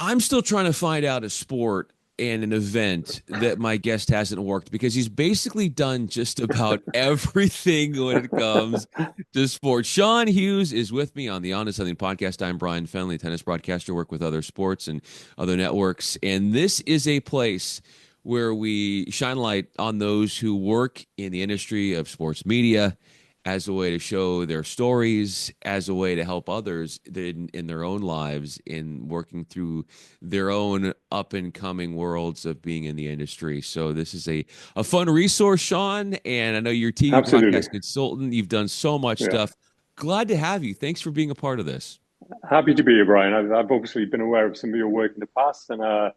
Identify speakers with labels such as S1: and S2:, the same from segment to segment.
S1: I'm still trying to find out a sport and an event that my guest hasn't worked because he's basically done just about everything when it comes to sports. Sean Hughes is with me on the On to Something podcast. I'm Bryan Fenley, tennis broadcaster, work with other sports and other networks. And this is a place where we shine light on those who work in the industry of sports media as a way to show their stories, as a way to help others in their own lives in working through their own up and coming worlds of being in the industry. So this is a fun resource, Sean. And I know you're a TV
S2: Absolutely.
S1: broadcast consultant. You've done so much
S2: Yeah.
S1: stuff. Glad to have you. Thanks for being a part of this.
S2: Happy to be here, Brian. I've obviously been aware of some of your work in the past, and I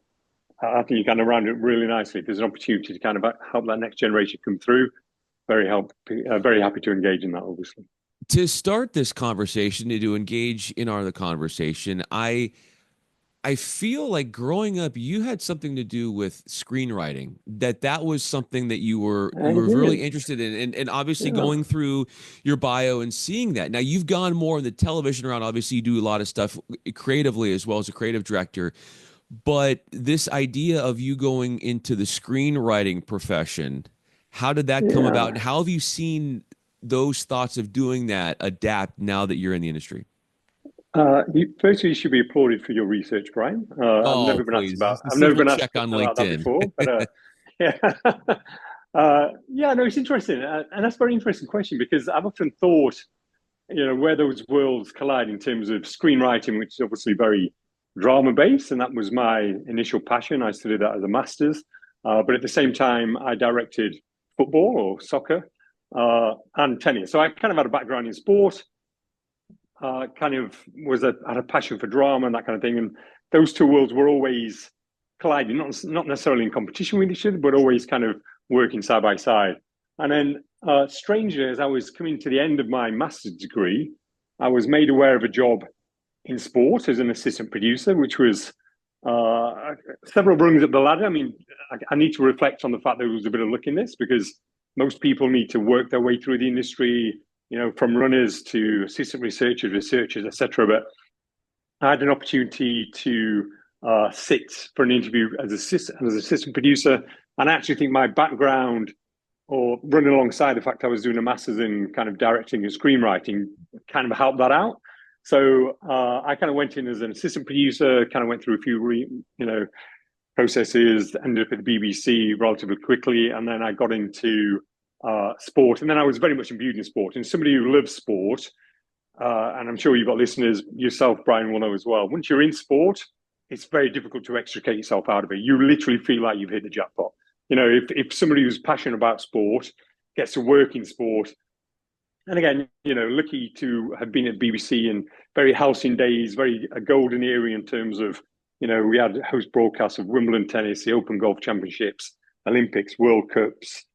S2: think you kind of round it really nicely. If there's an opportunity to kind of help that next generation come through, very happy to engage in that, obviously.
S1: To start this conversation, to engage in our the conversation, I feel like growing up, you had something to do with screenwriting. That was something that
S2: I
S1: you were
S2: did.
S1: really interested in, and obviously
S2: Yeah.
S1: going through your bio and seeing that. Now you've gone more in the television route. Obviously, you do a lot of stuff creatively as well as a creative director. But this idea of you going into the screenwriting profession, how did that come about, and
S2: Yeah.
S1: how have you seen those thoughts of doing that adapt now that you're in the industry?
S2: Firstly, you should be applauded for your research, Brian.
S1: Oh, please.
S2: I've
S1: See if
S2: never
S1: we'll
S2: been asked
S1: check on
S2: about that
S1: LinkedIn.
S2: before, but yeah. Yeah, no, it's interesting. And that's a very interesting question because I've often thought, where those worlds collide in terms of screenwriting, which is obviously very drama based, and that was my initial passion. I studied that as a master's, but at the same time, I directed football or soccer and tennis. So I kind of had a background in sport. Kind of had a passion for drama and that kind of thing, and those two worlds were always colliding, not necessarily in competition with each other, but always kind of working side by side. And then, strangely, as I was coming to the end of my master's degree, I was made aware of a job in sport as an assistant producer, which was several rungs up the ladder. I mean, I need to reflect on the fact that there was a bit of luck in this because most people need to work their way through the industry, from runners to assistant researchers, etc. But I had an opportunity to sit for an interview as assistant producer, and I actually think my background, or running alongside the fact I was doing a master's in kind of directing and screenwriting, kind of helped that out. So I kind of went in as an assistant producer, kind of went through a few, processes, ended up at the BBC relatively quickly, and then I got into sport, and then I was very much imbued in sport. And somebody who loves sport, and I'm sure you've got listeners yourself, Brian, will know as well. Once you're in sport, it's very difficult to extricate yourself out of it. You literally feel like you've hit the jackpot. If somebody who's passionate about sport gets to work in sport, and again, lucky to have been at BBC in very halcyon days, very a golden era in terms of, we had host broadcasts of Wimbledon tennis, the Open Golf Championships, Olympics, World Cups,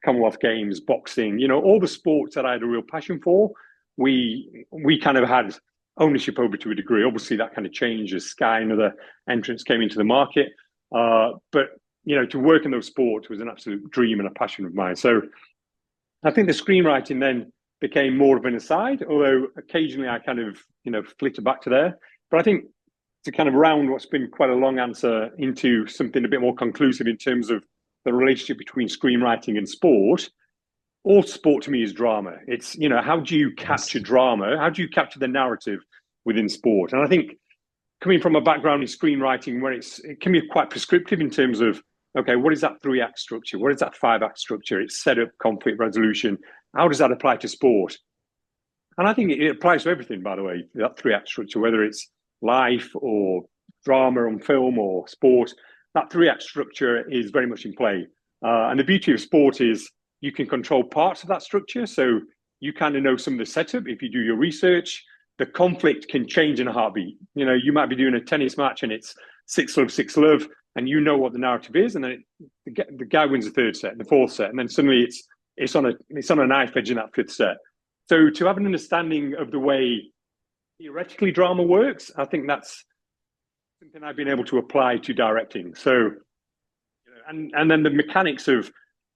S2: Commonwealth Games, boxing, all the sports that I had a real passion for. We kind of had ownership over to a degree. Obviously, that kind of changed as Sky and other entrants came into the market. But to work in those sports was an absolute dream and a passion of mine. So I think the screenwriting then became more of an aside, although occasionally I kind of, flitter back to there. But I think to kind of round what's been quite a long answer into something a bit more conclusive in terms of the relationship between screenwriting and sport, all sport to me is drama. It's, how do you capture
S1: Yes.
S2: drama? How do you capture the narrative within sport? And I think coming from a background in screenwriting where it can be quite prescriptive in terms of, okay, what is that 3 act structure? What is that 5 act structure? It's setup, conflict resolution. How does that apply to sport? And I think it applies to everything, by the way, that 3 act structure, whether it's life or drama on film or sport, that 3 act structure is very much in play. And the beauty of sport is you can control parts of that structure. So you kind of know some of the setup if you do your research. The conflict can change in a heartbeat. You might be doing a tennis match and it's 6-love, 6-love, and you know what the narrative is, and then the guy wins the third set, the fourth set, and then suddenly it's on a knife edge in that fifth set. So to have an understanding of the way theoretically drama works, I think that's something I've been able to apply to directing. So, and then the mechanics of,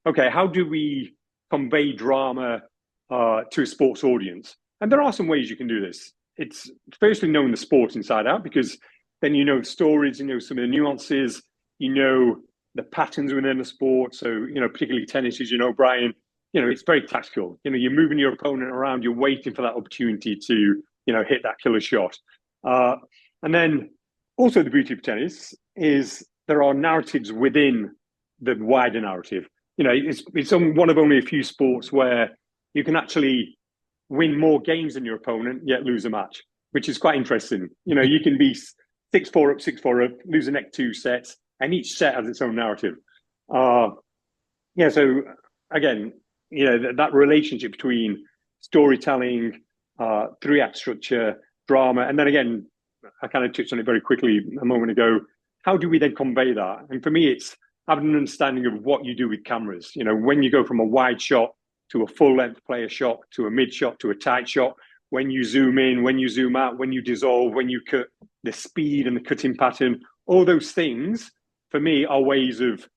S2: okay, how do we convey drama to a sports audience? And there are some ways you can do this. It's firstly knowing the sport inside out, because then you know stories, you know some of the nuances, you know the patterns within the sport. So, you know, particularly tennis, as you know, Brian, you know, it's very tactical. You know, you're moving your opponent around, you're waiting for that opportunity to, you know, hit that killer shot. Uh, and then also the beauty of tennis is there are narratives within the wider narrative. You know, it's one of only a few sports where you can actually win more games than your opponent, yet lose a match, which is quite interesting. You know, you can be 6-4 up, 6-4 up, lose the next two sets, and each set has its own narrative. Uh, yeah, so again, you know, that relationship between storytelling, three-act structure, drama, and then again, I kind of touched on it very quickly a moment ago. How do we then convey that? And for me, it's having an understanding of what you do with cameras. You know, when you go from a wide shot to a full length player shot, to a mid shot, to a tight shot, when you zoom in, when you zoom out, when you dissolve, when you cut, the speed and the cutting pattern, all those things for me are ways of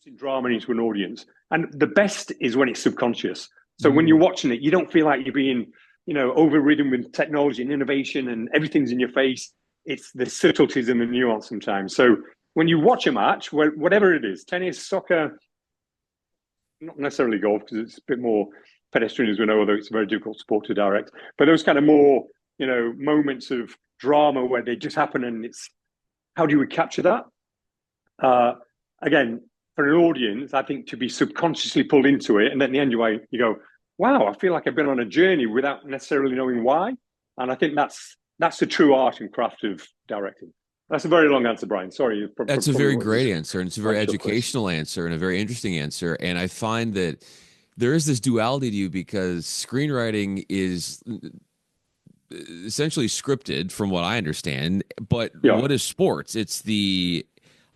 S2: using drama into an audience. And the best is when it's subconscious. So when you're watching it, you don't feel like you're being, you know, overridden with technology and innovation and everything's in your face. It's the subtleties and the nuance sometimes. So when you watch a match, whatever it is, tennis, soccer, not necessarily golf because it's a bit more pedestrian as we know, although it's a very difficult sport to direct. But those kind of more, you know, moments of drama where they just happen, and it's how do we capture that? Again, for an audience, I think to be subconsciously pulled into it, and then at the end you go, wow, I feel like I've been on a journey without necessarily knowing why. And I think that's the true art and craft of directing. That's a very long answer, Brian. Sorry.
S1: That's a very great answer, and it's a very educational
S2: question.
S1: answer and a very interesting answer. And I find that there is this duality to you because screenwriting is essentially scripted, from what I understand. But
S2: Yeah,
S1: what is sports? It's the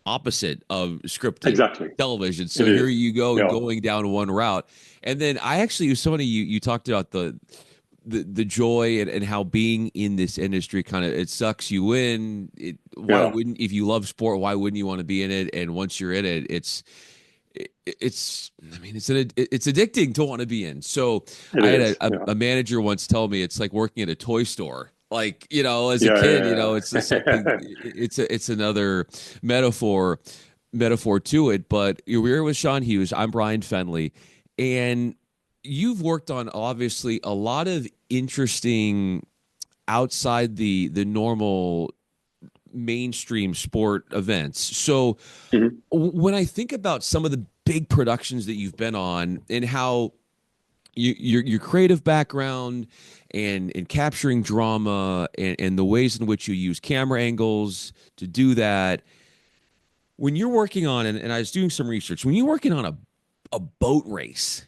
S1: opposite of scripted
S2: exactly.
S1: television. So
S2: It
S1: here
S2: is.
S1: you go
S2: Yeah,
S1: going down one route. And then I actually, somebody you talked about the joy and how being in this industry kind of it sucks you in. Why
S2: yeah.
S1: wouldn't, if you love sport, why wouldn't you want to be in it? And once you're in it, it's I mean it's addicting to want to be in. So
S2: It
S1: I had
S2: is. Yeah,
S1: a manager once tell me it's like working at a toy store. Like, you know, as a kid, you know,
S2: yeah,
S1: it's just something.
S2: yeah.
S1: It's another metaphor to it. But you're here with Sean Hughes. I'm Bryan Fenley, and you've worked on obviously a lot of interesting outside the normal mainstream sport events. So
S2: Mhm.
S1: when I think about some of the big productions that you've been on and how your creative background and capturing drama and the ways in which you use camera angles to do that, when you're working on and I was doing some research, when you're working on a boat race,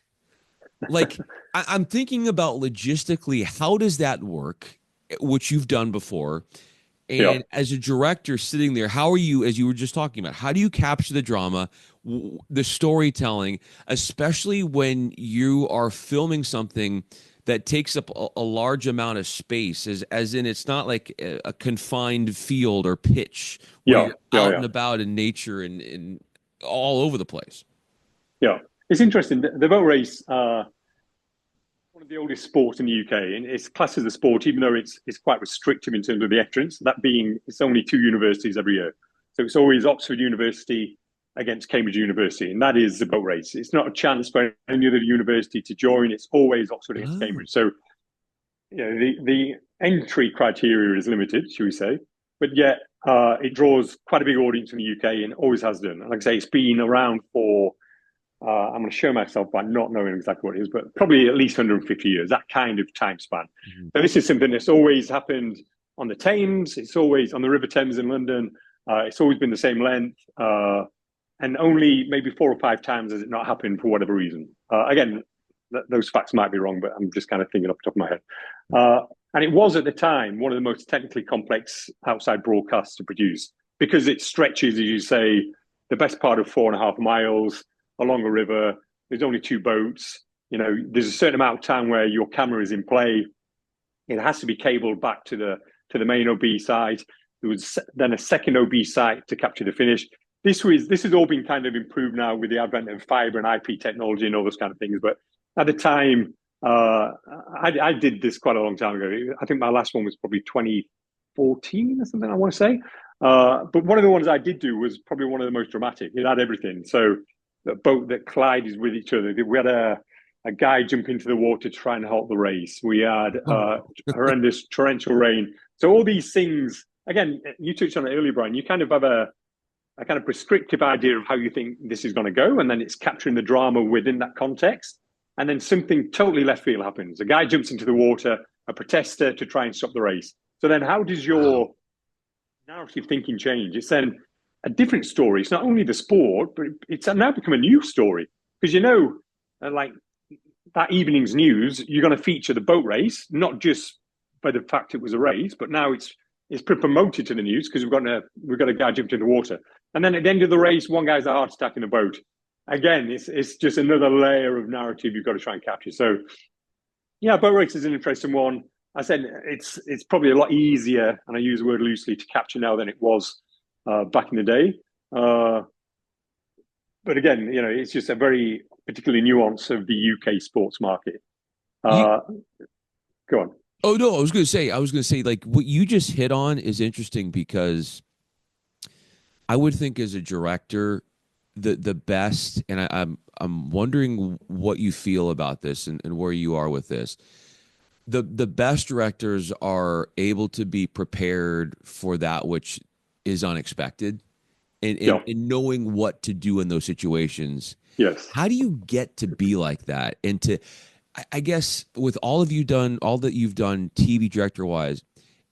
S1: like I'm thinking about logistically, how does that work, which you've done before?
S2: Yeah.
S1: And as a director sitting there, how are you, as you were just talking about, how do you capture the drama, the storytelling, especially when you are filming something that takes up a large amount of space, as in it's not like a confined field or pitch where
S2: Yeah,
S1: you're
S2: yeah,
S1: out
S2: yeah,
S1: and about in nature and all over the place.
S2: yeah. It's interesting. The boat race, one of the oldest sports in the UK, and it's classed as a sport, even though it's quite restrictive in terms of the entrance. That being, it's only two universities every year, so it's always Oxford University against Cambridge University, and that is the boat race. It's not a chance for any other university to join. It's always Oxford against
S1: Oh.
S2: Cambridge. So, you know, the entry criteria is limited, should we say? But yet, it draws quite a big audience in the UK and always has done. And like I say, it's been around for I'm going to show myself by not knowing exactly what it is, but probably at least 150 years, that kind of time span.
S1: Mhm.
S2: So this is something that's always happened on the Thames. It's always on the River Thames in London. It's always been the same length. And only maybe 4 or 5 times has it not happened for whatever reason. Again, those facts might be wrong, but I'm just kind of thinking off the top of my head. And it was at the time one of the most technically complex outside broadcasts to produce because it stretches, as you say, the best part of 4.5 miles along a river. There's only two boats. You know, there's a certain amount of time where your camera is in play. It has to be cabled back to the main OB site. There was then a second OB site to capture the finish. This has all been kind of improved now with the advent of fiber and IP technology and all those kind of things. But at the time, I did this quite a long time ago. I think my last one was probably 24 14 or something, I want to say. But one of the ones I did do was probably one of the most dramatic. It had everything. So the boat that collided with each other. We had a guy jump into the water to try and halt the race. We had horrendous torrential rain. So all these things, again, you touched on it earlier, Bryan, you kind of have a kind of prescriptive idea of how you think this is going to go, and then it's capturing the drama within that context. And then something totally left field happens. A guy jumps into the water, a protester to try and stop the race. So then how does your narrative thinking change? It's then a different story. It's not only the sport, but it's now become a news story. Because like that evening's news, you're going to feature the boat race, not just by the fact it was a race, but now it's promoted to the news because we've got a guy jumped in the water. And then at the end of the race, one guy's a heart attack in the boat. Again, it's just another layer of narrative you've got to try and capture. So, yeah, boat race is an interesting one. I said it's probably a lot easier, and I use the word loosely, to capture now than it was back in the day. But again, it's just a very particular nuance of the UK sports market. Go on.
S1: Oh no, I was going to say, like, what you just hit on is interesting, because I would think as a director, the best, and I'm wondering what you feel about this and where you are with this. The best directors are able to be prepared for that which is unexpected, and knowing what to do in those situations.
S2: Yes.
S1: How do you get to be like that? And I guess with all that you've done TV director wise,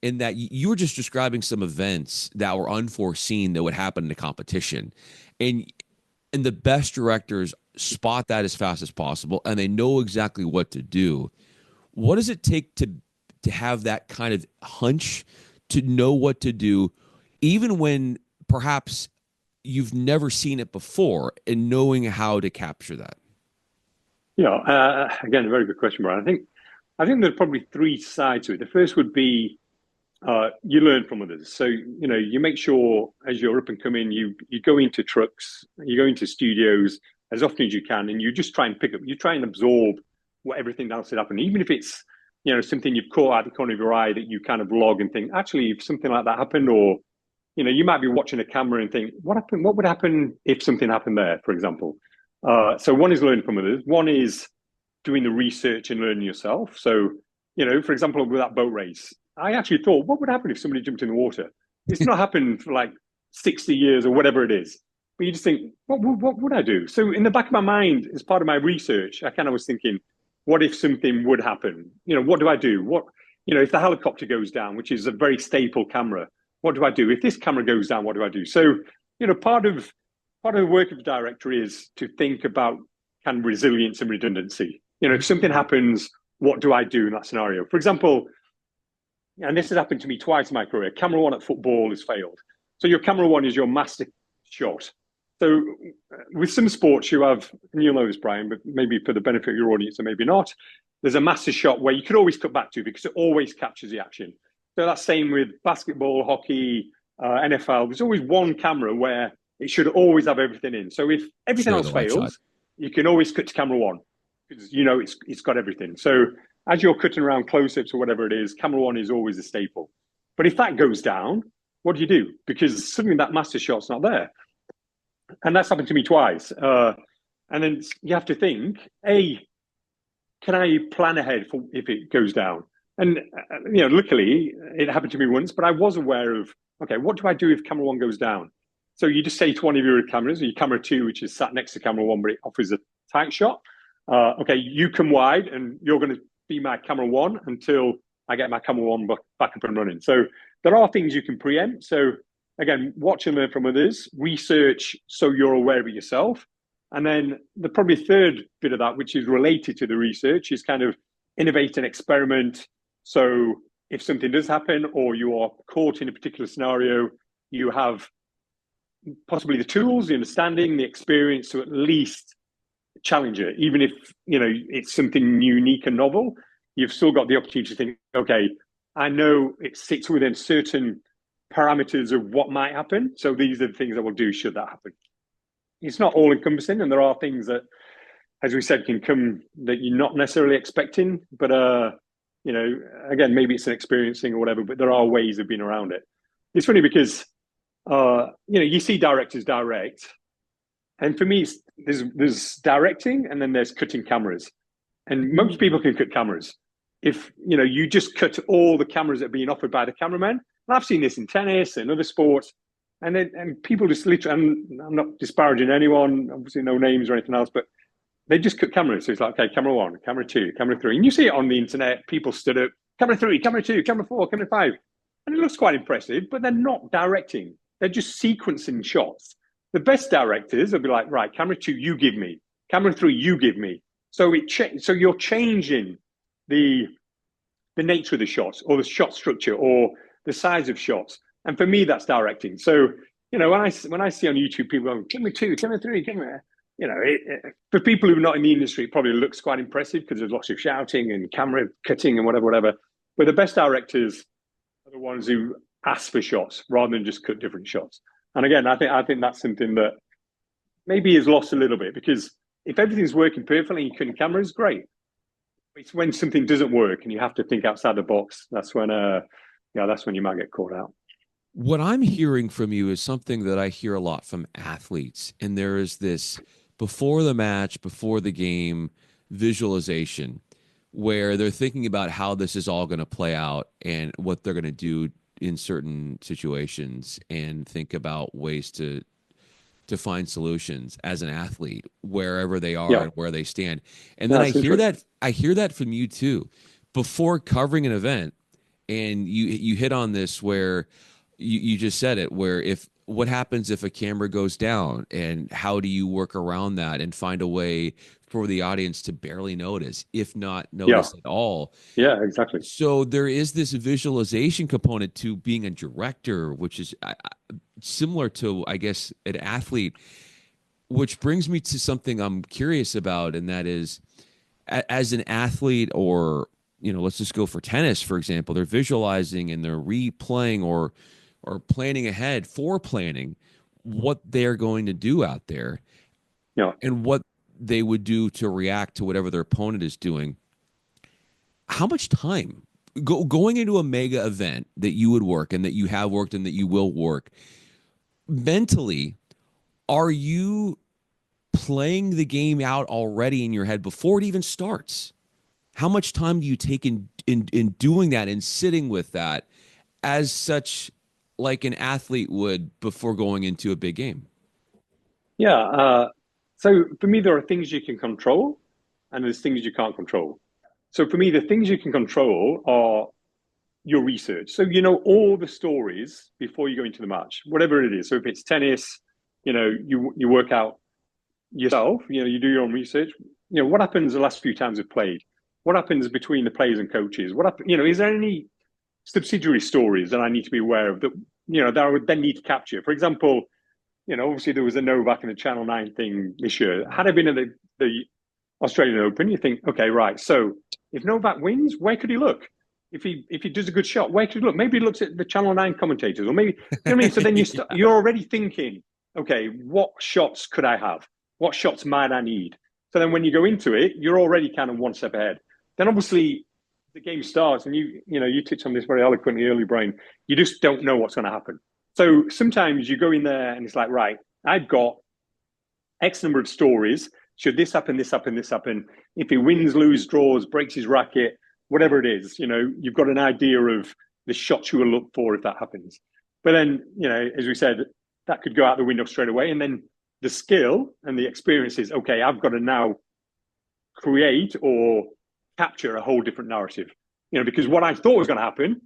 S1: in that you were just describing some events that were unforeseen that would happen in a competition, and the best directors spot that as fast as possible, and they know exactly what to do. What does it take to have that kind of hunch, to know what to do, even when perhaps you've never seen it before, and knowing how to capture that?
S2: Yeah, again, a very good question, Bryan. I think there are probably three sides to it. The first would be you learn from others. So, you make sure as you're up and coming, you go into trucks, you go into studios as often as you can, and you just try and you try and absorb what everything else that happened, even if it's, something you've caught out the corner of your eye that you kind of log and think, actually, if something like that happened, or, you might be watching a camera and think, what happened? What would happen if something happened there, for example? So one is learning from others. One is doing the research and learning yourself. So, for example, with that boat race, I actually thought, what would happen if somebody jumped in the water? It's not happened for like 60 years or whatever it is. But you just think, what would I do? So in the back of my mind, as part of my research, I kind of was thinking, what if something would happen? What do I do? If the helicopter goes down, which is a very staple camera, what do I do? If this camera goes down, what do I do? So, part of the work of the director is to think about kind of resilience and redundancy. If something happens, what do I do in that scenario? For example, and this has happened to me twice in my career, camera one at football has failed. So your camera one is your master shot. So with some sports you have, and you'll know this, Bryan, but maybe for the benefit of your audience or maybe not, there's a master shot where you could always cut back to because it always captures the action. So that's same with basketball, hockey, NFL. There's always one camera where it should always have everything in. So if everything else fails, you can always cut to camera one because it's got everything. So as you're cutting around close-ups or whatever it is, camera one is always a staple. But if that goes down, what do you do? Because suddenly that master shot's not there. And that's happened to me twice. And then you have to think, can I plan ahead for if it goes down? And, luckily it happened to me once, but I was aware of, okay, what do I do if camera one goes down? So you just say to one of your cameras, your camera two, which is sat next to camera one, but it offers a tight shot. Okay, you come wide and you're going to be my camera one until I get my camera one back up and running. So there are things you can preempt. So again, watch and learn from others, research so you're aware of it yourself. And then the probably third bit of that, which is related to the research, is kind of innovate and experiment. So if something does happen or you are caught in a particular scenario, you have possibly the tools, the understanding, the experience to at least challenge it. Even if, it's something unique and novel, you've still got the opportunity to think, okay, I know it sits within certain parameters of what might happen. So these are the things I will do should that happen. It's not all encompassing, and there are things that, as we said, can come that you're not necessarily expecting. But You know, again, maybe it's an experience thing or whatever, but there are ways of being around it. It's funny because you see directors direct, and for me, there's directing, and then there's cutting cameras. And most people can cut cameras. If you just cut all the cameras that are being offered by the cameraman, and I've seen this in tennis and other sports, and people just literally, I'm not disparaging anyone, obviously no names or anything else, but they just cut cameras. So it's like, okay, camera one, camera two, camera three. And you see it on the internet, people stood up, camera three, camera two, camera four, camera five. And it looks quite impressive, but they're not directing. They're just sequencing shots. The best directors will be like, right, camera two, you give me. Camera three, you give me. So so you're changing the nature of the shots or the shot structure or the size of shots. And for me, that's directing. So, when I see on YouTube people going, camera two, camera three, camera, for people who are not in the industry, it probably looks quite impressive because there's lots of shouting and camera cutting and whatever. But the best directors are the ones who ask for shots rather than just cut different shots. And again, I think that's something that maybe is lost a little bit, because if everything's working perfectly and you cutting cameras, great. It's when something doesn't work and you have to think outside the box. That's when you might get caught out.
S1: What I'm hearing from you is something that I hear a lot from athletes, and there is this before the match, before the game visualization where they're thinking about how this is all going to play out and what they're going to do in certain situations, and think about ways to find solutions as an athlete wherever they are
S2: Yeah,
S1: and where they stand. And then I hear that from you too. Before covering an event, and you hit on this where you just said it, where if what happens if a camera goes down, and how do you work around that and find a way for the audience to barely notice, if not
S2: yeah,
S1: notice at all.
S2: yeah, exactly.
S1: So there is this visualization component to being a director, which is similar to, I guess, an athlete, which brings me to something I'm curious about, and that is, as an athlete, or let's just go for tennis, for example, they're visualizing and they're replaying or planning ahead for planning what they're going to do out there
S2: Yeah.
S1: and what they would do to react to whatever their opponent is doing. How much time going into a mega event that you would work and that you have worked and that you will work mentally, are you playing the game out already in your head before it even starts? How much time do you take in doing that and sitting with that as such, like an athlete would before going into a big game?
S2: Yeah. So for me, there are things you can control and there's things you can't control. So for me, the things you can control are your research. So you know all the stories before you go into the match, whatever it is. So if it's tennis, you work out yourself, you do your own research. What happens the last few times we've played? What happens between the players and coaches? Is there any subsidiary stories that I need to be aware of that I would then need to capture? For example, obviously there was a Novak and the Channel 9 thing this year. Had I been at the Australian Open, you think, okay, right. So if Novak wins, where could he look? If he does a good shot, where could he look? Maybe he looks at the Channel 9 commentators, or maybe, you know what I mean? So then you're already thinking, okay, what shots could I have? What shots might I need? So then when you go into it, you're already kind of one step ahead. Then obviously the game starts, and you touched on this very eloquently early, Brian. You just don't know what's going to happen. So sometimes you go in there and it's like, right, I've got X number of stories. Should this happen, this happen, this happen? If he wins, loses, draws, breaks his racket, whatever it is, you've got an idea of the shots you will look for if that happens. But then, as we said, that could go out the window straight away. And then the skill and the experience is, okay, I've got to now create or capture a whole different narrative, because what I thought was going to happen,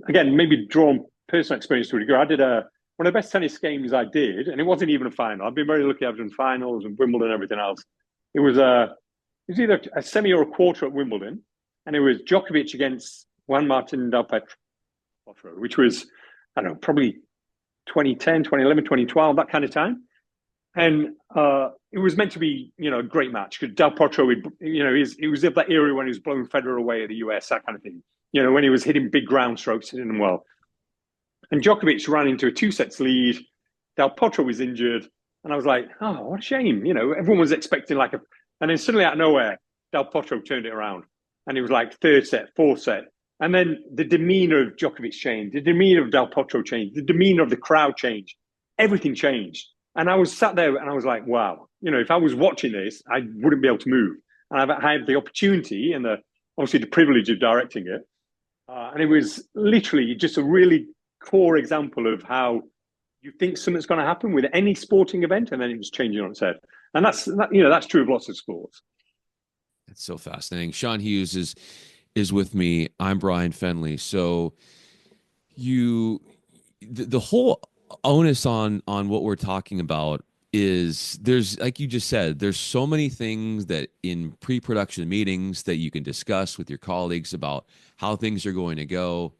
S2: again, maybe draw on personal experience to a degree. I did one of the best tennis games I did, and it wasn't even a final. I've been very lucky. I've done finals and Wimbledon and everything else. It was either a semi or a quarter at Wimbledon, and it was Djokovic against Juan Martin Del Potro, which was, I don't know, probably 2010, 2011, 2012, that kind of time. And it was meant to be, a great match because Del Potro, it was of that era when he was blowing Federer away at the US, that kind of thing. When he was hitting big ground strokes, hitting them well. And Djokovic ran into a 2-sets lead. Del Potro was injured. And I was like, oh, what a shame. Everyone was expecting and then suddenly out of nowhere, Del Potro turned it around. and it was like third set, fourth set. And then the demeanor of Djokovic changed, the demeanor of Del Potro changed, the demeanor of the crowd changed. Everything changed. And I was sat there and I was like, wow, if I was watching this, I wouldn't be able to move. And I've had the opportunity and obviously the privilege of directing it. And it was literally just a really core example of how you think something's going to happen with any sporting event, and then it was changing on its head. And that's true of lots of sports.
S1: It's so fascinating. Sean Hughes is with me. I'm Bryan Fenley. So the whole onus on what we're talking about is, there's, like you just said, there's so many things that in pre-production meetings that you can discuss with your colleagues about how things are going to go,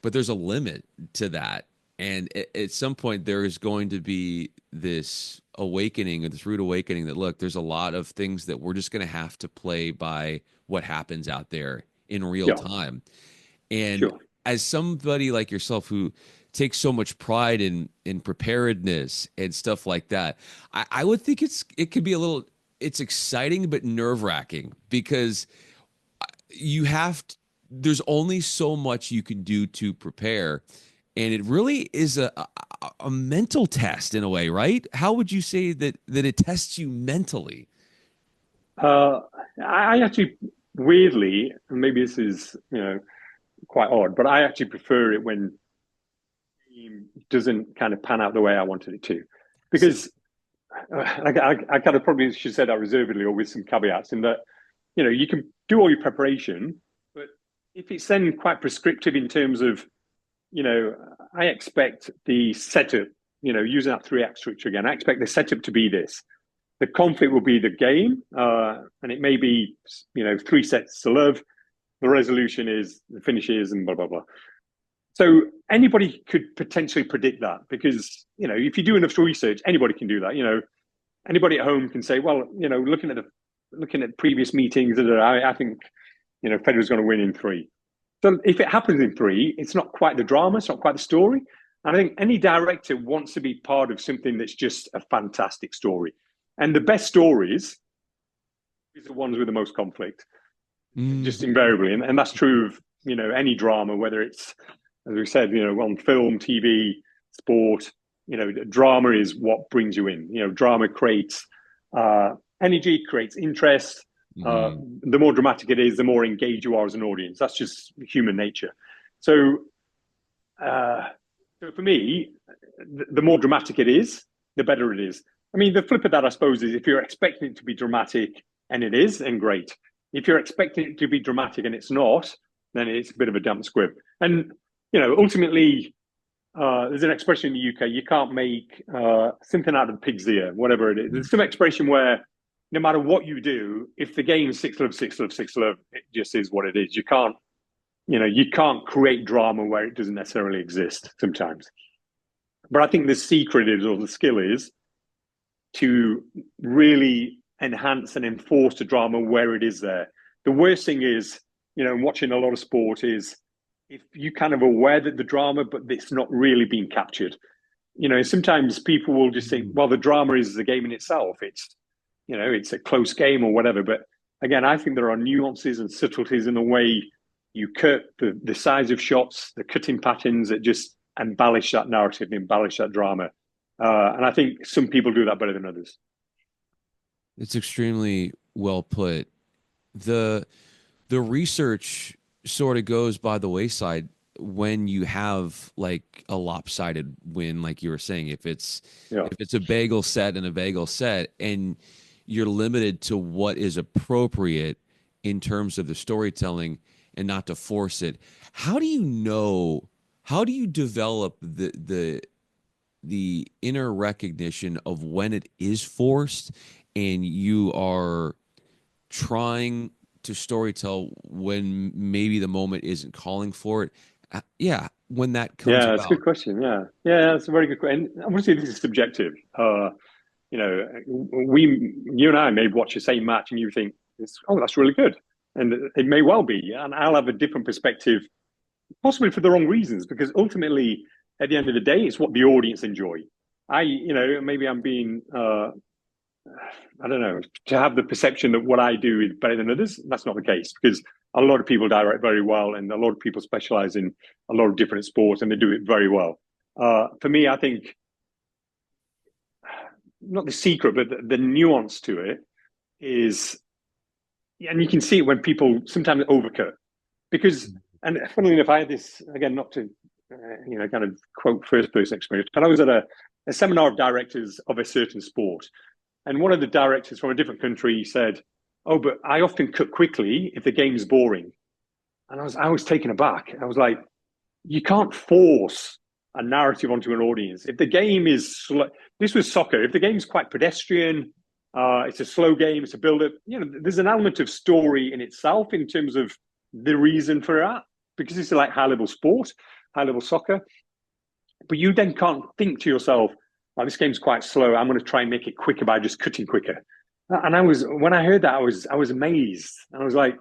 S1: but there's a limit to that. And at some point there is going to be this awakening, or this rude awakening, that look, there's a lot of things that we're just going to have to play by what happens out there in real
S2: Yeah,
S1: time. And
S2: sure.
S1: as somebody like yourself who takes so much pride in preparedness and stuff like that, I would think it could be a little, it's exciting but nerve-wracking, because you have to, there's only so much you can do to prepare, and it really is a mental test in a way, right? How would you say that it tests you mentally?
S2: Uh, I actually, weirdly, and maybe this is quite odd, but I actually prefer it when the game doesn't kind of pan out the way I wanted it to, because I kind of probably should say that reservedly or with some caveats, in that you can do all your preparation, but if it's then quite prescriptive in terms of I expect the setup, using that 3 act structure again, I expect the setup to be this. The conflict will be the game, and it may be 3 sets to love. The resolution is the finishes and blah blah blah. So anybody could potentially predict that, because if you do enough research, anybody can do that. Anybody at home can say, well, looking at previous meetings, I think Federer's going to win in 3. So if it happens in 3, it's not quite the drama, it's not quite the story. And I think any director wants to be part of something that's just a fantastic story. And the best stories is the ones with the most conflict, just
S1: Mm.
S2: invariably. And that's true of any drama, whether it's, as we said, on film, TV, sport. Drama is what brings you in. Drama creates energy, creates interest. Uh,
S1: Hmm.
S2: the more dramatic it is, the more engaged you are as an audience. That's just human nature. So, uh, so for me, the more dramatic it is, the better it is. I mean, the flip of that, I suppose, is if you're expecting it to be dramatic and it is, then great. If you're expecting it to be dramatic and it's not, then it's a bit of a damp squib. And ultimately, there's an expression in the UK: you can't make something out of pig's ear, whatever it is. There's some expression where no matter what you do, if the game's 6-love, 6-love, 6-love, it just is what it is. You can't create drama where it doesn't necessarily exist sometimes. But I think the secret is, or the skill is, to really enhance and enforce the drama where it is there. The worst thing is, watching a lot of sport, is if you kind of aware that the drama, but it's not really being captured. Sometimes people will just think, well, the drama is the game in itself. It's a close game or whatever. But again, I think there are nuances and subtleties in the way you cut, the size of shots, the cutting patterns that just embellish that narrative, embellish that drama. And I think some people do that better than others.
S1: It's extremely well put. The the research sort of goes by the wayside when you have like a lopsided win, like you were saying.
S2: Yeah.
S1: If it's a bagel set and a bagel set, and you're limited to what is appropriate in terms of the storytelling and not to force it. How do you know? How do you develop the inner recognition of when it is forced and you are trying to storytell when maybe the moment isn't calling for it? Yeah, when that comes
S2: Yeah, it's a good
S1: about.
S2: question. Yeah. Yeah, that's a very good question. And obviously, this is subjective. You and I may watch the same match and you think, oh, that's really good. And it may well be. And I'll have a different perspective, possibly for the wrong reasons, because ultimately, at the end of the day, it's what the audience enjoy. Maybe I'm being, I don't know, to have the perception that what I do is better than others. That's not the case, because a lot of people direct very well, and a lot of people specialize in a lot of different sports, and they do it very well. For me, I think not the secret, but the nuance to it is, and you can see it when people sometimes overcut because, and funnily enough, I had this again, not to kind of quote first person experience, but I was at a seminar of directors of a certain sport, and one of the directors from a different country said, "Oh, but I often cut quickly if the game's boring." And I was taken aback. I was like, "You can't force a narrative onto an audience. If the game is slow, this was soccer. If the game's quite pedestrian, it's a slow game. It's a build-up. There's an element of story in itself in terms of the reason for that, because it's like high-level sport, high-level soccer. But you then can't think to yourself, "Oh, this game's quite slow. I'm going to try and make it quicker by just cutting quicker." And when I heard that, I was amazed. I was like,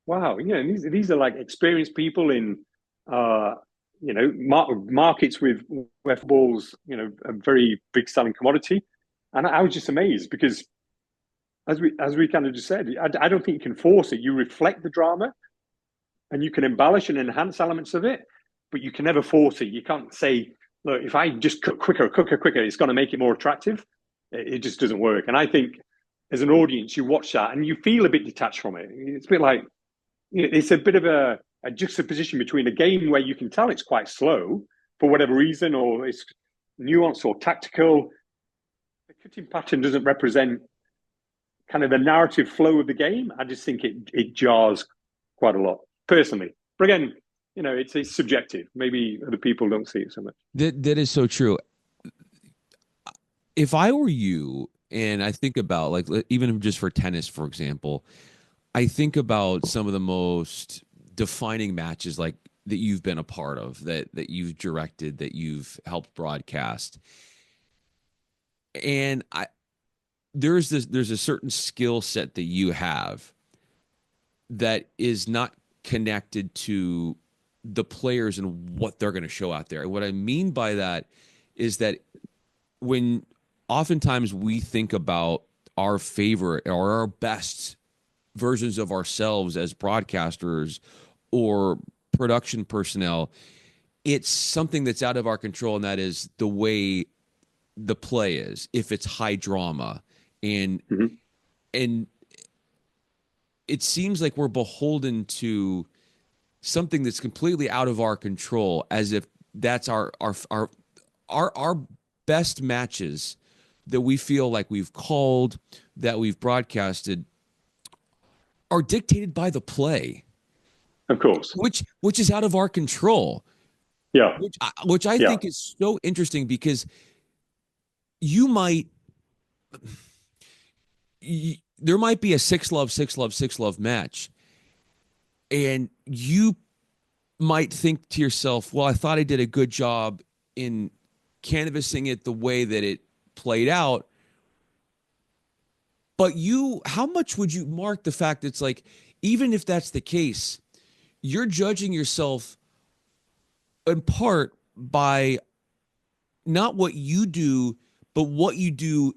S2: "Wow, these are like experienced people in uh, markets where football's a very big selling commodity." And I was just amazed because as we kind of just said, I don't think you can force it. You reflect the drama and you can embellish and enhance elements of it, but you can never force it. You can't say, "Look, if I just cut quicker, it's going to make it more attractive." It just doesn't work. And I think as an audience, you watch that and you feel a bit detached from it. It's a bit like, it's a bit of a juxtaposition between a game where you can tell it's quite slow for whatever reason, or it's nuanced or tactical. The cutting pattern doesn't represent kind of the narrative flow of the game. I just think it jars quite a lot, personally. But again, it's subjective. Maybe other people don't see it so much.
S1: That is so true. If I were you, and I think about like even just for tennis, for example, I think about some of the most defining matches like that you've been a part of, that you've directed, that you've helped broadcast. And there's a certain skill set that you have that is not connected to the players and what they're going to show out there. And what I mean by that is that when oftentimes we think about our favorite or our best versions of ourselves as broadcasters or production personnel, it's something that's out of our control, and that is the way the play is. If it's high drama, and
S2: Mm-hmm.
S1: and it seems like we're beholden to something that's completely out of our control, as if that's our best matches that we feel like we've called, that we've broadcasted, are dictated by the play,
S2: Of course.
S1: which is out of our control.
S2: Yeah.
S1: Which I
S2: Yeah.
S1: think is so interesting, because you might there might be a 6-love 6-love 6-love match, and you might think to yourself, well, I thought I did a good job in canvassing it the way that it played out. But how much would you mark the fact that it's like, even if that's the case, you're judging yourself in part by not what you do, but what you do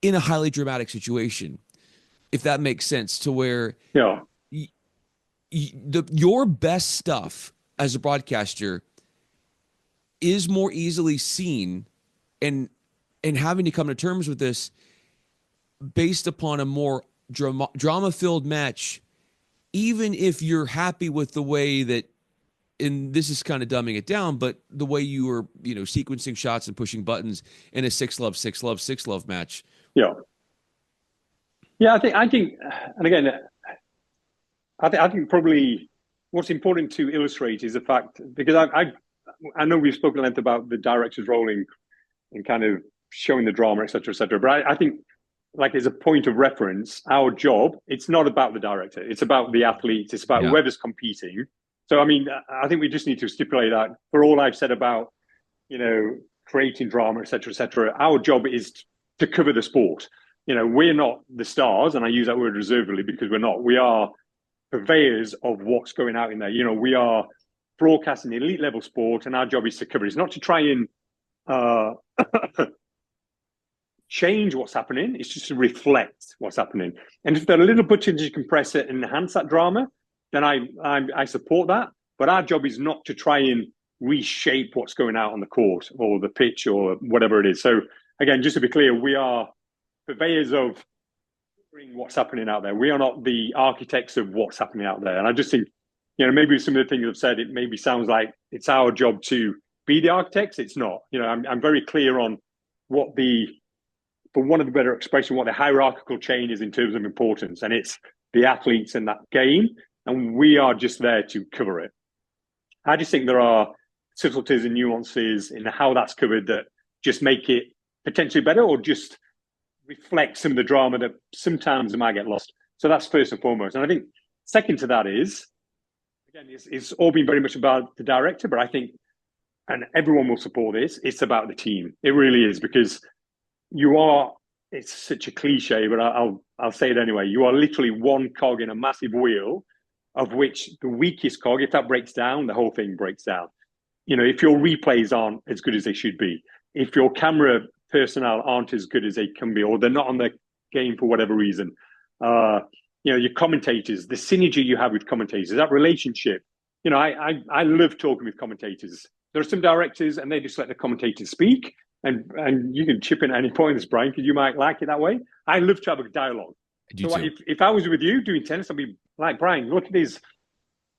S1: in a highly dramatic situation, if that makes sense, to where
S2: Yeah.
S1: your best stuff as a broadcaster is more easily seen, and having to come to terms with this based upon a more drama filled match, even if you're happy with the way that, and this is kind of dumbing it down, but the way you were, sequencing shots and pushing buttons in a 6-love 6-love 6-love match.
S2: Yeah. Yeah. I think, and again, I think probably what's important to illustrate is the fact, because I know we've spoken at length about the director's role in kind of showing the drama, et cetera, et cetera. But I think, like, as a point of reference, our job, it's not about the director. It's about the athletes. It's about
S1: Yeah.
S2: whoever's competing. So, I mean, I think we just need to stipulate that for all I've said about, creating drama, et cetera, our job is to cover the sport. We're not the stars, and I use that word reservedly because we're not. We are purveyors of what's going out in there. We are broadcasting elite level sport, and our job is to cover it. It's not to try and uh, change what's happening. It's just to reflect what's happening. And if there are little buttons you can press it and enhance that drama, then I support that. But our job is not to try and reshape what's going out on the court or the pitch or whatever it is. So again, just to be clear, we are purveyors of what's happening out there. We are not the architects of what's happening out there. And I just think, maybe some of the things I've said, it maybe sounds like it's our job to be the architects. It's not. I'm very clear on what for one of the better expression, what the hierarchical chain is in terms of importance. And it's the athletes in that game. And we are just there to cover it. I just think there are subtleties and nuances in how that's covered that just make it potentially better or just reflect some of the drama that sometimes might get lost. So that's first and foremost. And I think second to that is, again, it's all been very much about the director, but I think, and everyone will support this, it's about the team. It really is, because it's such a cliche, but I'll say it anyway. You are literally one cog in a massive wheel, of which the weakest cog, if that breaks down, the whole thing breaks down. If your replays aren't as good as they should be, if your camera personnel aren't as good as they can be, or they're not on the game for whatever reason, your commentators, the synergy you have with commentators, that relationship. I love talking with commentators. There are some directors, and they just let the commentators speak, and you can chip in at any point, this Bryan, because you might like it that way. I love to have a dialogue. So if I was with you doing tennis, I'd be like, Bryan, look at his.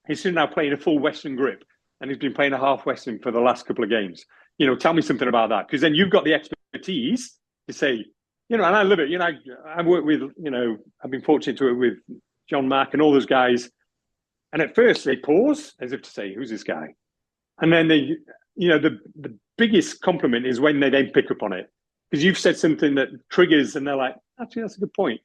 S2: He's now playing a full Western grip, and he's been playing a half Western for the last couple of games. Tell me something about that, because then you've got the expertise to say, and I love it. I work with, I've been fortunate to work with John Mack and all those guys. And at first they pause as if to say, who's this guy? And then they, the biggest compliment is when they then pick up on it, because you've said something that triggers and they're like, actually, that's a good point.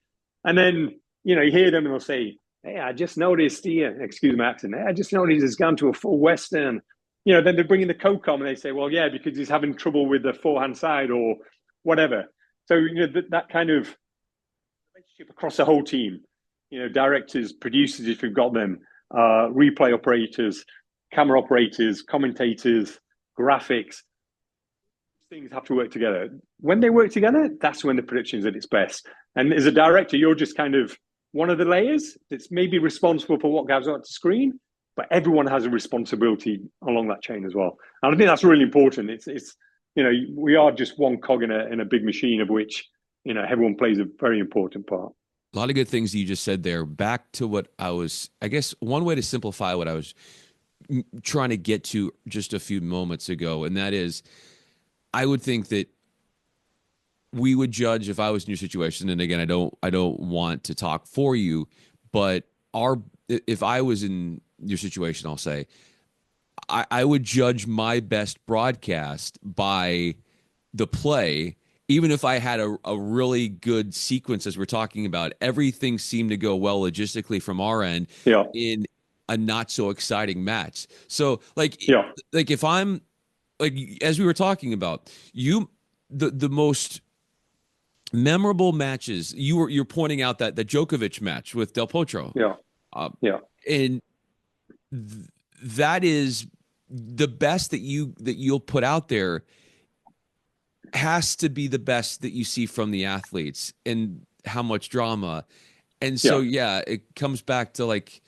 S2: And then, you hear them and they'll say, hey, I just noticed here, excuse my accent, I just noticed he's gone to a full Western. Then they bring in the co-com and they say, well, yeah, because he's having trouble with the forehand side or whatever. So, that kind of relationship across the whole team, directors, producers, if you've got them, replay operators, camera operators, commentators, graphics, things have to work together. When they work together, that's when the production is at its best. And as a director, you're just kind of one of the layers that's maybe responsible for what goes on the screen, but everyone has a responsibility along that chain as well. And I think that's really important. It's we are just one cog in a big machine of which, everyone plays a very important part.
S1: A lot of good things you just said there. Back to what I guess one way to simplify what I was trying to get to just a few moments ago, and that is, I would think that we would judge, if I was in your situation, and again, I don't want to talk for you, but if I was in your situation, I'll say, I would judge my best broadcast by the play, even if I had a really good sequence, as we're talking about. Everything seemed to go well logistically from our end in a not so exciting match. So like if I'm like, as we were talking about, the most memorable matches, you're pointing out that the Djokovic match with Del Potro. And that is the best that you'll put out there has to be the best that you see from the athletes and how much drama. And so, it comes back to, like,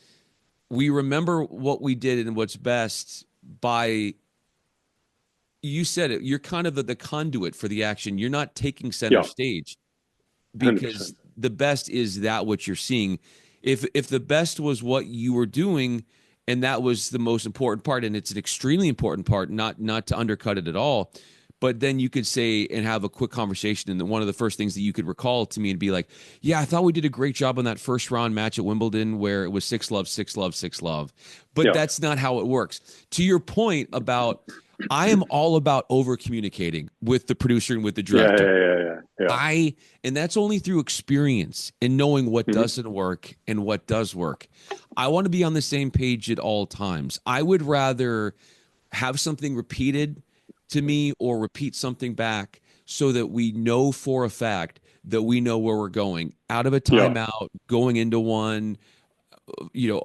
S1: we remember what we did and what's best by, you said it, you're kind of the conduit for the action. You're not taking center stage, because 100%. The best is that what you're seeing. If the best was what you were doing, and that was the most important part, and it's an extremely important part, not to undercut it at all, but then you could say and have a quick conversation, and one of the first things that you could recall to me and be like, yeah, I thought we did a great job on that first round match at Wimbledon where it was 6-love, 6-love, 6-love. But that's not how it works. To your point about, I am all about over communicating with the producer and with the director. And that's only through experience and knowing what doesn't work and what does work. I want to be on the same page at all times. I would rather have something repeated to me or repeat something back so that we know for a fact that we know where we're going out of a timeout, going into one,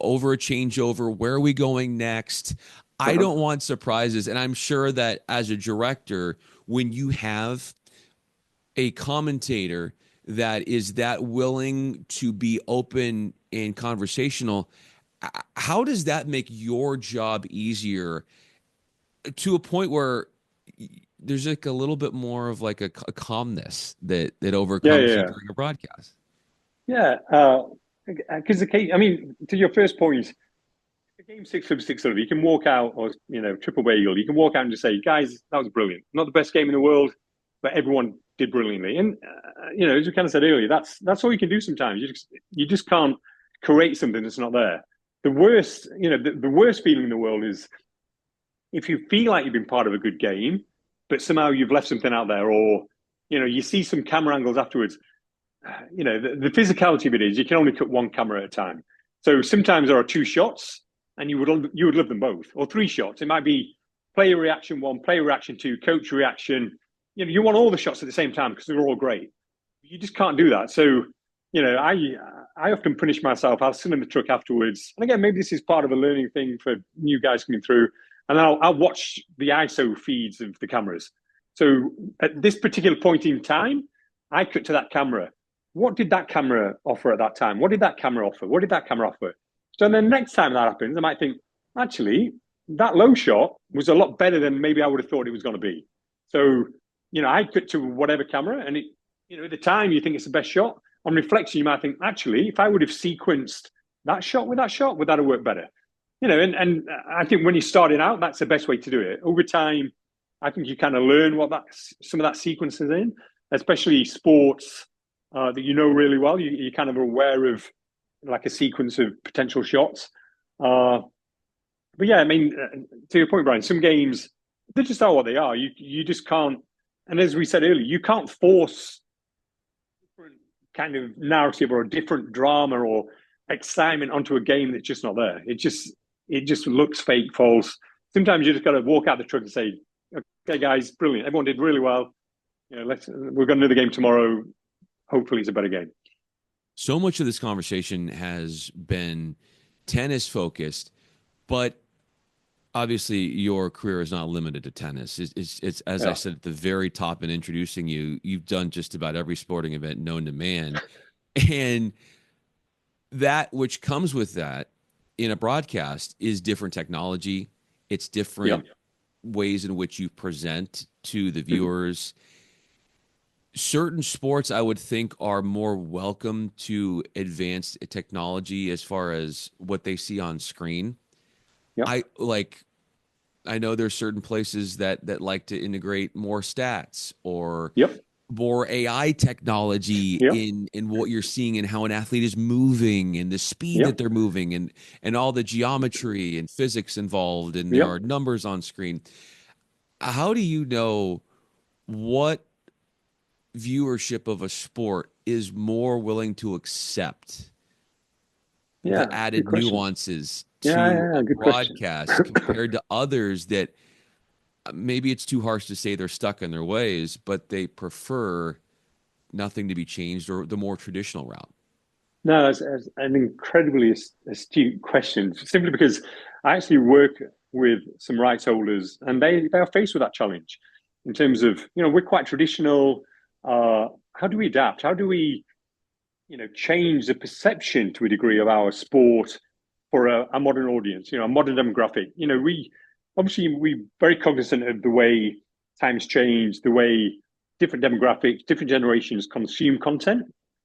S1: over a changeover. Where are we going next? I don't want surprises. And I'm sure that as a director, when you have a commentator that is that willing to be open and conversational, How does that make your job easier to a point where there's like a little bit more of like a calmness that
S2: Yeah,
S1: overcomes you
S2: yeah,
S1: during a broadcast?
S2: yeah. Because the case, I mean, to your first point, the game six of six sort of, you can walk out, or triple bagel. You can walk out and just say, guys, that was brilliant. Not the best game in the world, but everyone did brilliantly. And as we kind of said earlier, that's all you can do sometimes. You just can't create something that's not there. The worst, the worst feeling in the world is if you feel like you've been part of a good game, but somehow you've left something out there, or you see some camera angles afterwards. The physicality of it is you can only cut one camera at a time. So sometimes there are two shots, and you would love them both, or three shots. It might be player reaction one, player reaction two, coach reaction. You want all the shots at the same time because they're all great. You just can't do that. So I often punish myself. I'll sit in the truck afterwards, and again, maybe this is part of a learning thing for new guys coming through. And I'll watch the ISO feeds of the cameras. So at this particular point in time, I cut to that camera. What did that camera offer at that time? What did that camera offer? What did that camera offer? So then next time that happens, I might think, actually, that low shot was a lot better than maybe I would have thought it was going to be. So, I cut to whatever camera, and at the time you think it's the best shot. On reflection, you might think, actually, if I would have sequenced that shot, would that have worked better? And I think when you're starting out, that's the best way to do it. Over time, I think you kind of learn what some of that sequence is in, especially sports that really well. You kind of are aware of like a sequence of potential shots. But yeah, I mean, to your point, Brian, some games they just are what they are. You just can't. And as we said earlier, you can't force different kind of narrative or a different drama or excitement onto a game that's just not there. It just looks fake, false. Sometimes you just got to walk out the truck and say, "Okay, guys, brilliant. Everyone did really well. We're going to do the game tomorrow. Hopefully, it's a better game."
S1: So much of this conversation has been tennis focused, but obviously your career is not limited to tennis. It's as I
S2: Yeah,
S1: said at the very top in introducing you, you've done just about every sporting event known to man. And that which comes with that in a broadcast is different technology. It's
S2: yeah,
S1: different ways in which you present to the
S2: mm-hmm.
S1: viewers. Certain sports I would think are more welcome to advanced technology as far as what they see on screen.
S2: Yeah,
S1: I like I know there's certain places that like to integrate more stats or
S2: yep,
S1: more AI technology
S2: yep,
S1: in what you're seeing and how an athlete is moving and the speed that
S2: yep,
S1: they're moving and all the geometry and physics involved and there
S2: yep.
S1: are numbers on screen. How do you know what viewership of a sport is more willing to accept
S2: Yeah,
S1: the
S2: good
S1: added
S2: question.
S1: nuances
S2: Yeah,
S1: to
S2: yeah,
S1: a
S2: yeah, good question.
S1: broadcast compared to others that maybe it's too harsh to say they're stuck in their ways, but they prefer nothing to be changed or the more traditional route?
S2: No, that's an incredibly astute question. Simply because I actually work with some rights holders, and they are faced with that challenge in terms of we're quite traditional. How do we adapt? How do we change the perception to a degree of our sport for a modern audience? A modern demographic. We very cognizant of the way times change, the way different demographics, different generations consume content.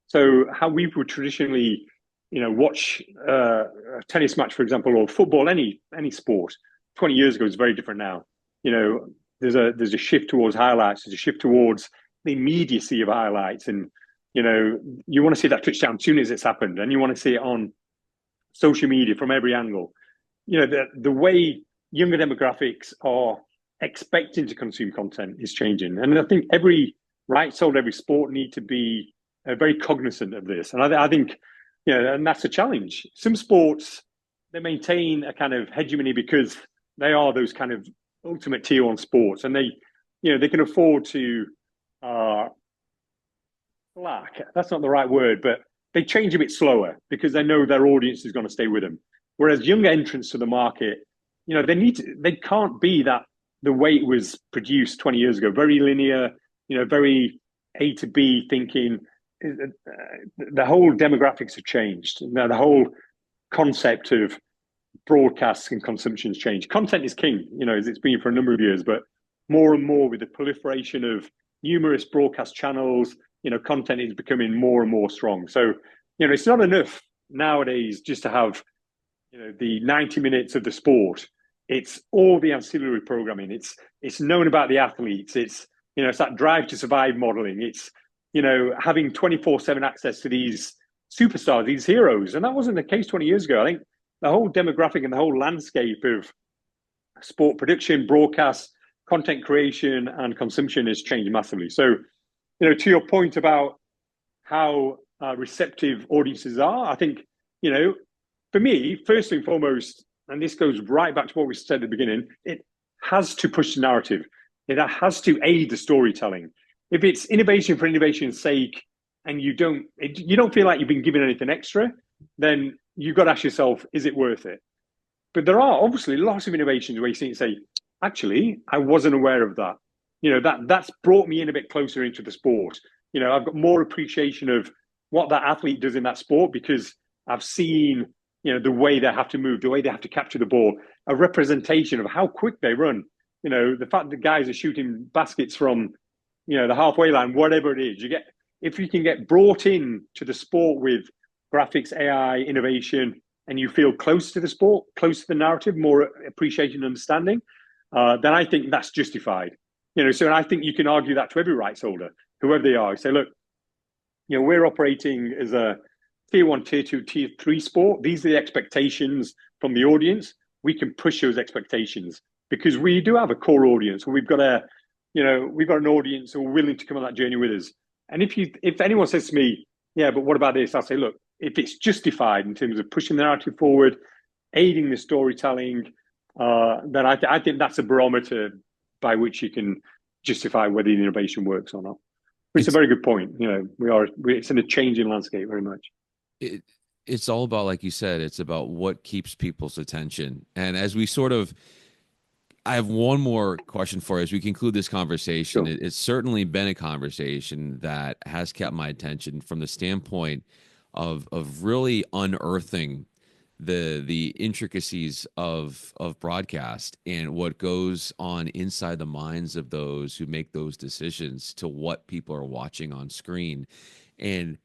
S2: So how we would traditionally, watch a tennis match, for example, or football, any sport, 20 years ago is very different now. You know, there's a shift towards highlights, there's a shift towards the immediacy of highlights, and you want to see that touchdown as soon as it's happened, and you want to see it on social media from every angle. The way younger demographics are expecting to consume content is changing, and I think every rights holder, every sport need to be very cognizant of this. And I think and that's a challenge. Some sports they maintain a kind of hegemony because they are those kind of ultimate tier one sports, and they can afford to slack. That's not the right word, but they change a bit slower because they know their audience is going to stay with them. Whereas young entrants to the market, they can't be that the way it was produced 20 years ago, very linear, very A to B thinking. The whole demographics have changed. Now, the whole concept of broadcasts and consumptions change. Content is king, as it's been for a number of years, but more and more with the proliferation of numerous broadcast channels, content is becoming more and more strong. So, it's not enough nowadays just to have, the 90 minutes of the sport. It's all the ancillary programming. It's knowing about the athletes. It's that drive to survive modeling. It's, having 24/7 access to these superstars, these heroes. And that wasn't the case 20 years ago. I think the whole demographic and the whole landscape of sport production, broadcast, content creation, and consumption has changed massively. So, to your point about how receptive audiences are, I think, for me, first and foremost, and this goes right back to what we said at the beginning, it has to push the narrative. It has to aid the storytelling. If it's innovation for innovation's sake, and you don't feel like you've been given anything extra, then you've got to ask yourself, is it worth it? But there are obviously lots of innovations where you see, say, actually, I wasn't aware of that. That's brought me in a bit closer into the sport. I've got more appreciation of what that athlete does in that sport because I've seen, the way they have to move, the way they have to capture the ball, a representation of how quick they run. The fact that guys are shooting baskets from, the halfway line, whatever it is. If you can get brought in to the sport with graphics, AI, innovation, and you feel close to the sport, close to the narrative, more appreciation and understanding, then I think that's justified. So I think you can argue that to every rights holder, whoever they are. Say, look, we're operating as a tier 1, tier 2, tier 3 sport. These are the expectations from the audience. We can push those expectations because we do have a core audience. We've got an audience who are willing to come on that journey with us. And if anyone says to me, yeah, but what about this? I'll say, look, if it's justified in terms of pushing the narrative forward, aiding the storytelling, then I think that's a barometer by which you can justify whether the innovation works or not. It's a very good point. It's in a changing landscape very much.
S1: It's all about, like you said, it's about what keeps people's attention. And as we I have one more question for you as we conclude this conversation.
S2: Sure.
S1: It's certainly been a conversation that has kept my attention from the standpoint of really unearthing the intricacies of broadcast and what goes on inside the minds of those who make those decisions to what people are watching on screen and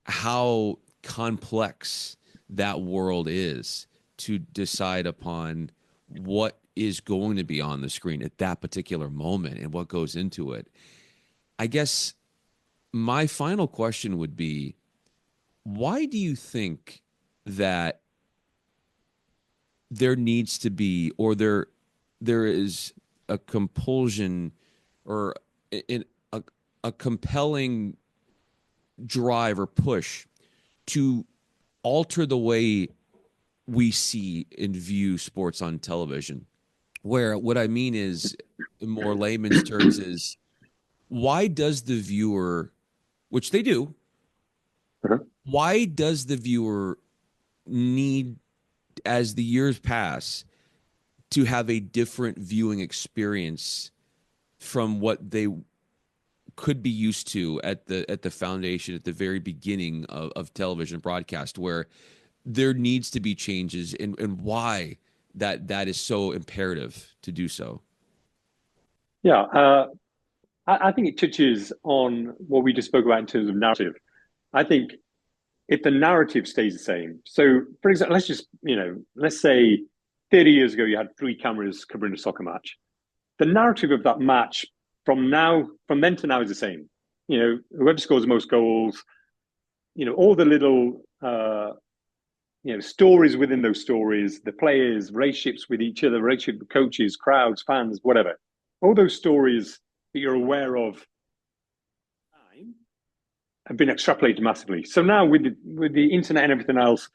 S1: how complex that world is to decide upon what is going to be on the screen at that particular moment and what goes into it. I guess my final question would be, why do you think that there needs to be, or there is a compulsion or in a compelling drive or push to alter the way we see and view sports on television? Where what I mean is, in more layman's terms, is why does the viewer, which they do, why does the viewer need, as the years pass, to have a different viewing experience from what they could be used to at the foundation, at the very beginning of television broadcast, where there needs to be changes, and why that is so imperative to do so?
S2: Yeah, I think it touches on what we just spoke about in terms of narrative. I think if the narrative stays the same, so for example, let's say 30 years ago you had 3 cameras covering a soccer match. The narrative of that match from then to now is the same. Whoever scores the most goals, all the little stories within those stories, the players, relationships with each other, relationship with coaches, crowds, fans, whatever. All those stories that you're aware of have been extrapolated massively. So now with the internet and everything else,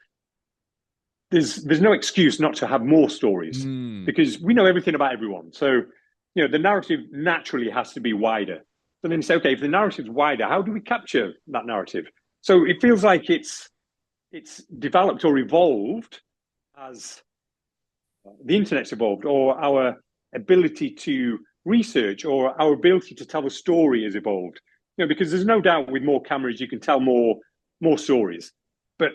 S2: there's no excuse not to have more stories because we know everything about everyone. So, the narrative naturally has to be wider. So then you say, okay, if the narrative's wider, how do we capture that narrative? So it feels like it's developed or evolved as the internet's evolved, or our ability to research or our ability to tell a story has evolved. Because there's no doubt with more cameras you can tell more stories. But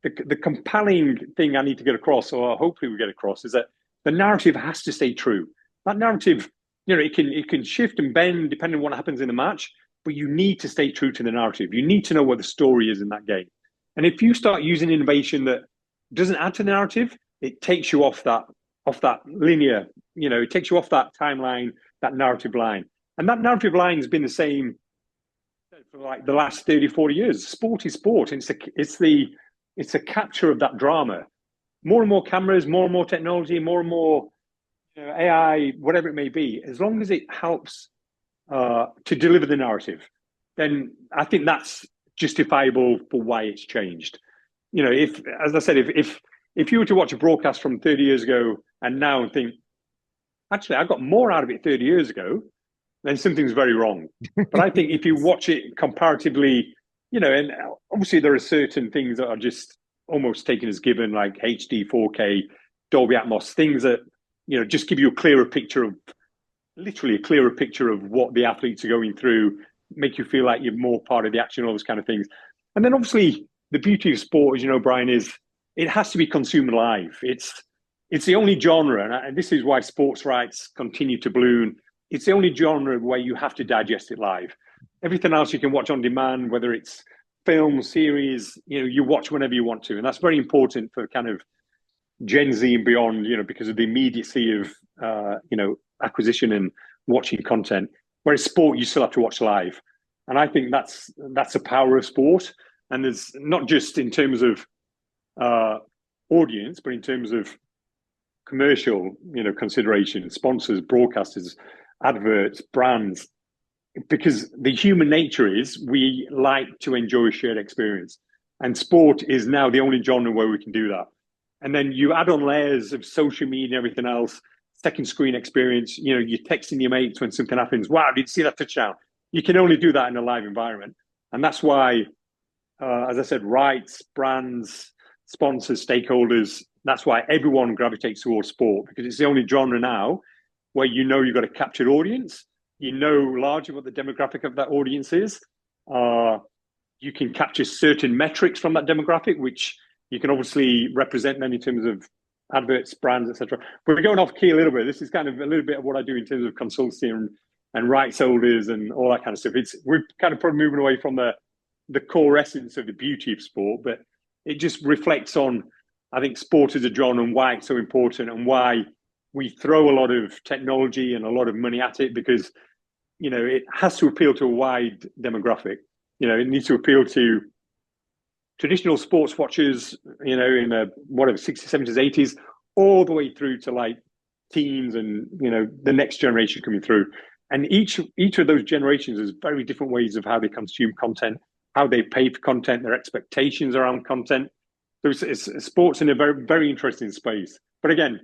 S2: the compelling thing I need to get across, or hopefully we get across, is that the narrative has to stay true. That narrative, it can shift and bend depending on what happens in the match, but you need to stay true to the narrative. You need to know what the story is in that game. And if you start using innovation that doesn't add to the narrative, it takes you off that linear, it takes you off that timeline, that narrative line. And that narrative line has been the same for like the last 30, 40 years. Sport is sport. It's a capture of that drama. More and more cameras, more and more technology, more and more AI, whatever it may be, as long as it helps to deliver the narrative, then I think that's justifiable for why it's changed. If, as I said, if you were to watch a broadcast from 30 years ago and now and think, actually, I got more out of it 30 years ago, then something's very wrong. But I think if you watch it comparatively, and obviously there are certain things that are just almost taken as given, like HD, 4K, Dolby Atmos, things that, just give you literally a clearer picture of what the athletes are going through, make you feel like you're more part of the action, all those kind of things. And then obviously the beauty of sport, as you know, Bryan, is it has to be consumed live. It's the only genre, and this is why sports rights continue to balloon. It's the only genre where you have to digest it live. Everything else you can watch on demand, whether it's film, series, you watch whenever you want to. And that's very important for kind of Gen Z and beyond, because of the immediacy of, acquisition and watching content. Whereas sport, you still have to watch live. And I think that's the power of sport. And there's not just in terms of audience, but in terms of commercial, consideration, sponsors, broadcasters, adverts, brands, because the human nature is we like to enjoy a shared experience. And sport is now the only genre where we can do that. And then you add on layers of social media and everything else, second screen experience, you're texting your mates when something happens. Wow, did you see that touchdown? You can only do that in a live environment. And that's why, as I said, rights, brands, sponsors, stakeholders, that's why everyone gravitates towards sport, because it's the only genre now where you've got a captured audience, largely what the demographic of that audience is. You can capture certain metrics from that demographic, which you can obviously represent then in terms of adverts, brands, etc. But we're going off key a little bit. This is kind of a little bit of what I do in terms of consultancy and rights holders and all that kind of stuff. We're kind of probably moving away from the core essence of the beauty of sport, but it just reflects on, I think, sport as a genre and why it's so important and why we throw a lot of technology and a lot of money at it, because, it has to appeal to a wide demographic. It needs to appeal to traditional sports watchers, in the 60s, 70s, 80s, all the way through to like teens and, the next generation coming through. And each of those generations has very different ways of how they consume content, how they pay for content, their expectations around content. So it's sports in a very, very interesting space. But again,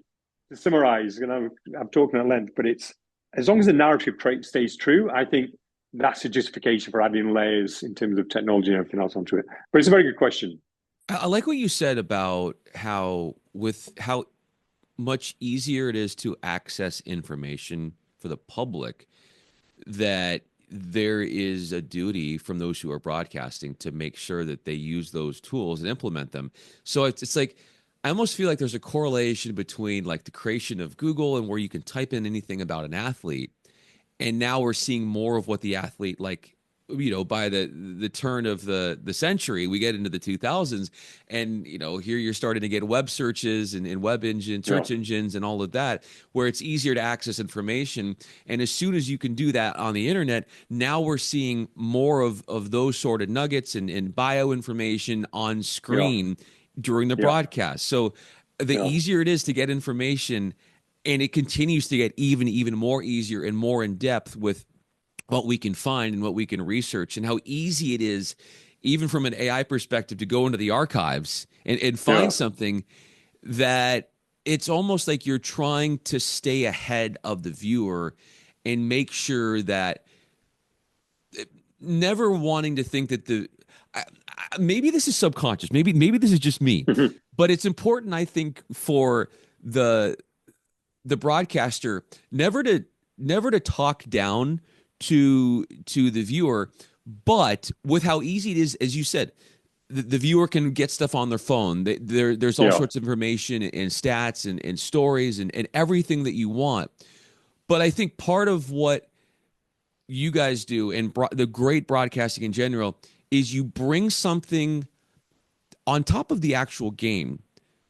S2: to summarize, I'm talking at length, but it's as long as the narrative trait stays true, I think that's a justification for adding layers in terms of technology and everything else onto it. But it's a very good question.
S1: I like what you said about how much easier it is to access information for the public, that there is a duty from those who are broadcasting to make sure that they use those tools and implement them. So it's like, I almost feel like there's a correlation between like the creation of Google and where you can type in anything about an athlete. And now we're seeing more of what the athlete, like, by the turn of the century, we get into the 2000s, and here you're starting to get web searches and web engine search engines and all of that, where it's easier to access information. And as soon as you can do that on the internet, now we're seeing more of those sort of nuggets and bio information on screen during the broadcast. So the easier it is to get information, and it continues to get even more easier and more in depth with what we can find and what we can research, and how easy it is, even from an AI perspective, to go into the archives and find something that it's almost like you're trying to stay ahead of the viewer and make sure that, never wanting to think that maybe this is subconscious, maybe this is just me, but it's important, I think, for the broadcaster never to talk down to the viewer, but with how easy it is, as you said, the viewer can get stuff on their phone. There's all
S2: Yeah.
S1: sorts of information and stats and stories and everything that you want. But I think part of what you guys do and the great broadcasting in general is you bring something on top of the actual game,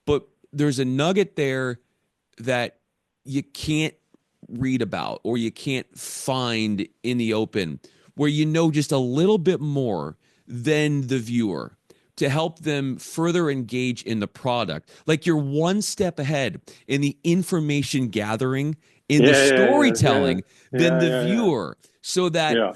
S1: but there's a nugget there that you can't read about or you can't find in the open where you know just a little bit more than the viewer to help them further engage in the product. Like you're one step ahead in the information gathering, in the
S2: Yeah, yeah, yeah, yeah,
S1: storytelling than
S2: yeah,
S1: the
S2: yeah, yeah,
S1: viewer, so that
S2: yeah,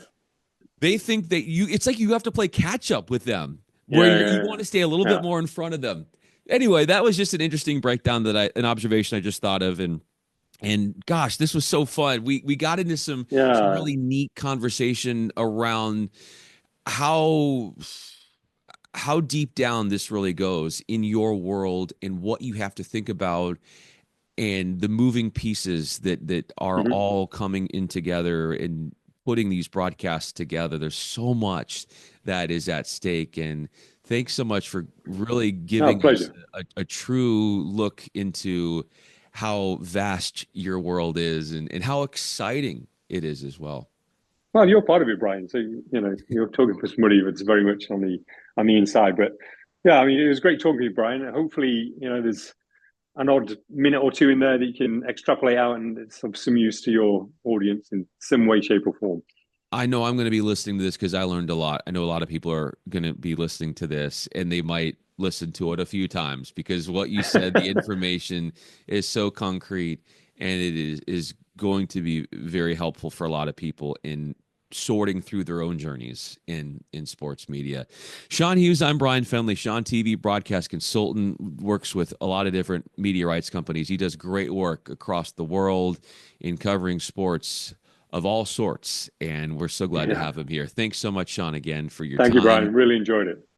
S1: they think that it's like you have to play catch up with them where
S2: yeah,
S1: you
S2: yeah,
S1: want to stay a little bit
S2: yeah,
S1: more in front of them. Anyway, that was just an interesting breakdown an observation I just thought of. And gosh, this was so fun. We got into some
S2: yeah.
S1: really neat conversation around how how deep down this really goes in your world and what you have to think about and the moving pieces that are
S2: Hmm.
S1: all coming in together and putting these broadcasts together. There's so much that is at stake. And thanks so much for really
S2: No,
S1: giving us
S2: pleasure.
S1: a true look into how vast your world is and how exciting it is as well.
S2: Well, you're part of it, Brian. So you're talking for somebody that's very much on the inside. But yeah, I mean, it was great talking to you, Brian. Hopefully, there's an odd minute or two in there that you can extrapolate out and it's of some use to your audience in some way, shape, or form.
S1: I know I'm going to be listening to this because I learned a lot. I know a lot of people are going to be listening to this and they might listen to it a few times because what you said, the information is so concrete and it is going to be very helpful for a lot of people in sorting through their own journeys in sports media. Sean Hughes, I'm Bryan Fenley, Sean TV broadcast consultant, works with a lot of different media rights companies. He does great work across the world in covering sports of all sorts. And we're so glad to
S2: Yeah.
S1: have him here. Thanks so much, Sean, again for your
S2: Thank you,
S1: time.
S2: Brian. Really enjoyed it.